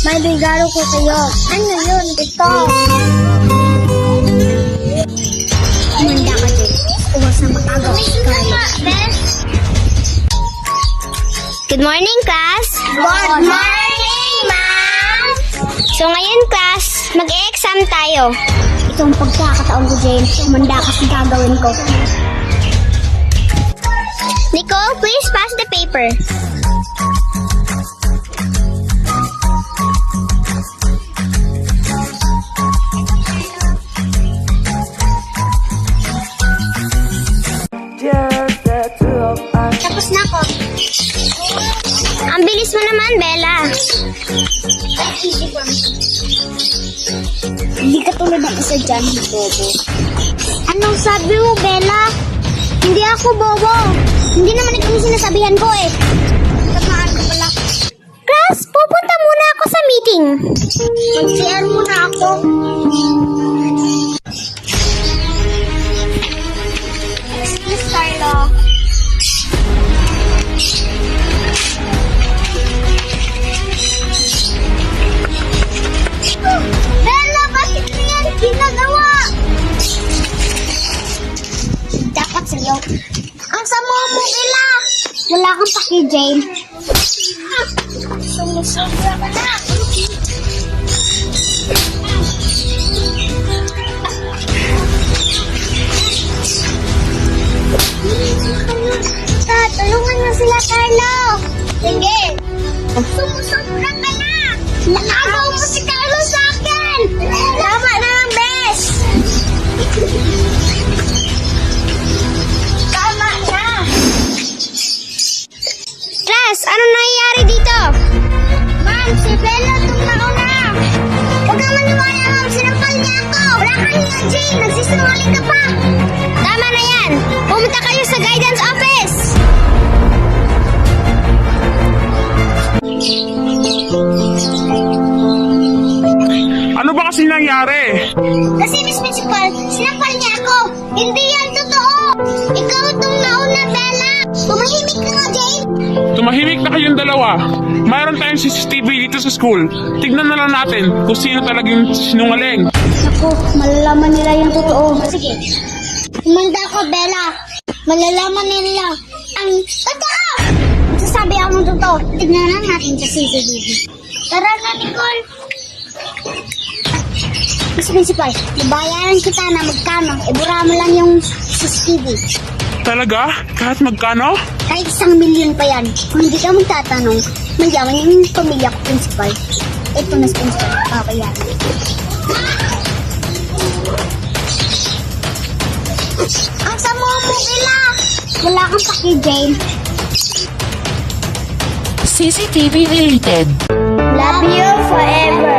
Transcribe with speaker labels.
Speaker 1: May regalo ko sa'yo. Ano yun? Ito. Manda ka din. Uwas na makaga.
Speaker 2: Good morning, class!
Speaker 1: Good morning, ma'am!
Speaker 2: So ngayon, class, mag-e-exam tayo.
Speaker 1: Ito ang pagkakataon ko, Jane. Manda kasi gagawin ko.
Speaker 2: Nicole, please pass the paper.
Speaker 1: Tapos na ako.
Speaker 2: Ang bilis mo naman, Bella.
Speaker 1: Hindi ka tulad ng isa dyan, bobo.
Speaker 2: Anong sabi mo, Bella? Hindi ako bobo. Hindi naman ito yung sinasabihan ko eh.
Speaker 1: Tamaan ko pala.
Speaker 2: Class, pupunta muna ako sa meeting.
Speaker 1: Mag-CR muna ako. Excuse, Carlo. Bella, bakit mo yan ginagawa? Dapat sa'yo. Ang sama mo, Bella. Wala kang paki, Jane. Sumusobra ka na. Tulungan mo sila, Carlo. Sige. Sumusobra ka na. Nakagaw mo si Carlo sa akin. Tama na lang, bes. Tama na.
Speaker 2: Class, anong nangyayari dito?
Speaker 1: Ma'am, si Bella itong nauna. Huwag kang maniwala, ma'am. Sinampal niya ako. Wala ka niya, Jane. Nagsisinungaling ka pa.
Speaker 2: Tama na yan. Pumunta kayo sa guidance office.
Speaker 3: Ano ba kasi nangyari?
Speaker 1: Kasi, Miss Principal, sinampal niya ako. Hindi yan totoo. Ikaw itong nauna, Bella. Tumahimik ka nga, Jane.
Speaker 3: Tumahimik na kayong dalawa. Mayroon tayong CCTV dito sa school. Tignan na lang natin kung sino talagang sinungaling.
Speaker 1: Naku, malalaman nila yung totoo. Sige. Humanda ko, Bella. Malalaman nila ang totoo. Magsasabi ako ng totoo. Tignan lang natin sa CCTV. Tara na, Nicole. Miss Principal, babayaran kita na magkano. Ibura mo lang yung CCTV.
Speaker 3: Talaga? Kahit magkano?
Speaker 1: Kahit 1,000,000 pa yan. Kung hindi ka magtatanong, mayaman yung pamilya ko, Principal. Ito na, Principal. Babayaran. Ang samo mo, Bella! Wala kang paki, Jane.
Speaker 4: CCTV deleted.
Speaker 1: Love you forever.